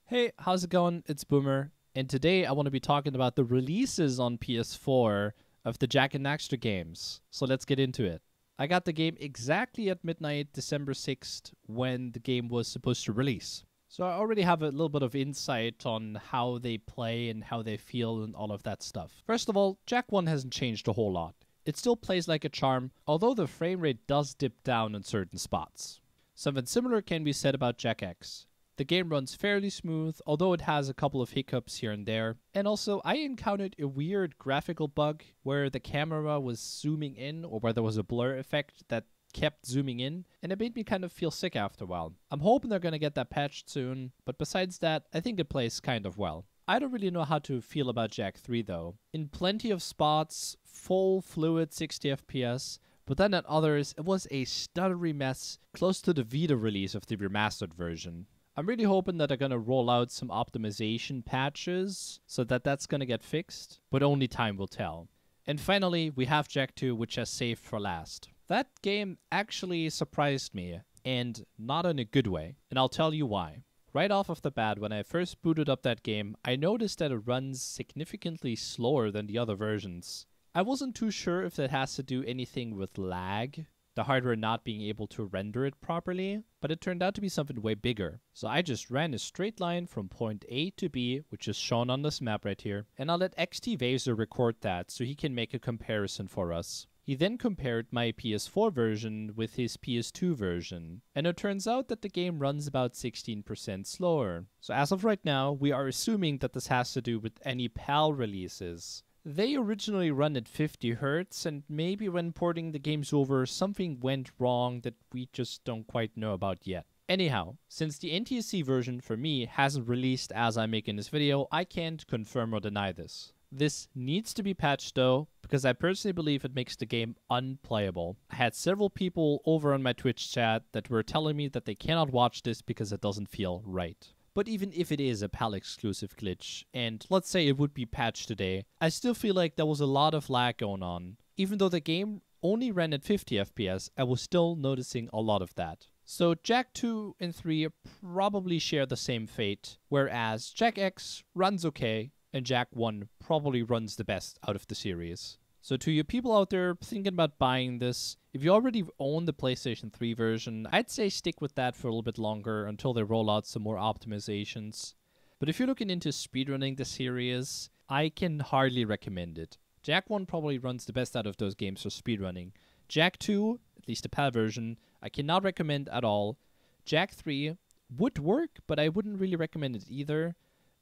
Hey, how's it going? It's Boomer, and today I want to be talking about the releases on PS4 of the Jak and Daxter games. So let's get into it. I got the game exactly at midnight, December 6th, when the game was supposed to release. So I already have a little bit of insight on how they play and how they feel and all of that stuff. First of all, Jak 1 hasn't changed a whole lot. It still plays like a charm, although the frame rate does dip down in certain spots. Something similar can be said about Jak X. The game runs fairly smooth, although it has a couple of hiccups here and there. And also, I encountered a weird graphical bug where the camera was zooming in, or where there was a blur effect that kept zooming in, and it made me kind of feel sick after a while. I'm hoping they're gonna get that patched soon, but besides that, I think it plays kind of well. I don't really know how to feel about Jak 3 though. In plenty of spots, full fluid 60 FPS, but then at others, it was a stuttery mess close to the Vita release of the remastered version. I'm really hoping that they're going to roll out some optimization patches so that that's going to get fixed, but only time will tell. And finally, we have Jak 2, which I saved for last. That game actually surprised me, and not in a good way, and I'll tell you why. Right off of the bat, when I first booted up that game, I noticed that it runs significantly slower than the other versions. I wasn't too sure if that has to do anything with lag, the hardware not being able to render it properly, but it turned out to be something way bigger. So I just ran a straight line from point A to B, which is shown on this map right here, and I'll let XTVaser record that so he can make a comparison for us. He then compared my PS4 version with his PS2 version, and it turns out that the game runs about 16% slower. So as of right now, we are assuming that this has to do with any PAL releases. They originally run at 50 Hz, and maybe when porting the games over, something went wrong that we just don't quite know about yet. Anyhow, since the NTSC version for me hasn't released as I'm making this video, I can't confirm or deny this. This needs to be patched though, because I personally believe it makes the game unplayable. I had several people over on my Twitch chat that were telling me that they cannot watch this because it doesn't feel right. But even if it is a PAL exclusive glitch, and let's say it would be patched today, I still feel like there was a lot of lag going on. Even though the game only ran at 50 FPS, I was still noticing a lot of that. So Jak 2 and 3 probably share the same fate, whereas Jak X runs okay, and Jak 1 probably runs the best out of the series. So to you people out there thinking about buying this, if you already own the PlayStation 3 version, I'd say stick with that for a little bit longer until they roll out some more optimizations. But if you're looking into speedrunning the series, I can hardly recommend it. Jak 1 probably runs the best out of those games for speedrunning. Jak 2, at least the PAL version, I cannot recommend at all. Jak 3 would work, but I wouldn't really recommend it either.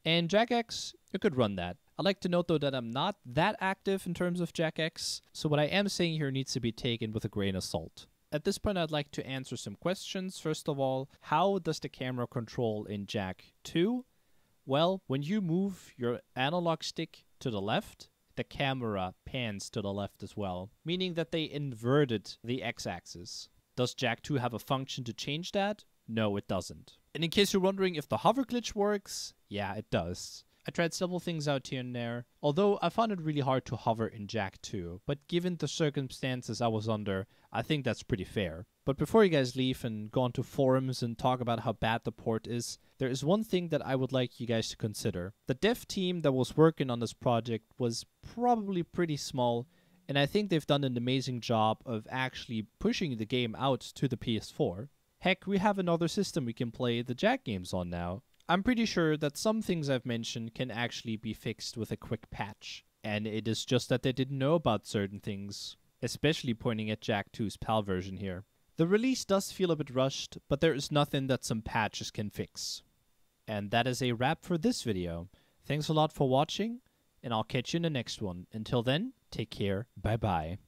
And Jak X, you could run that. I'd like to note though that I'm not that active in terms of Jak X, so what I am saying here needs to be taken with a grain of salt. At this point, I'd like to answer some questions. First of all, how does the camera control in Jak 2? Well, when you move your analog stick to the left, the camera pans to the left as well, meaning that they inverted the x-axis. Does Jak 2 have a function to change that? No, it doesn't. And in case you're wondering if the hover glitch works, yeah, it does. I tried several things out here and there, although I found it really hard to hover in Jak 2, but given the circumstances I was under, I think that's pretty fair. But before you guys leave and go onto forums and talk about how bad the port is, there is one thing that I would like you guys to consider. The dev team that was working on this project was probably pretty small, and I think they've done an amazing job of actually pushing the game out to the PS4. Heck, we have another system we can play the Jak games on now. I'm pretty sure that some things I've mentioned can actually be fixed with a quick patch, and it is just that they didn't know about certain things, especially pointing at Jak 2's PAL version here. The release does feel a bit rushed, but there is nothing that some patches can fix. And that is a wrap for this video. Thanks a lot for watching, and I'll catch you in the next one. Until then, take care, bye bye.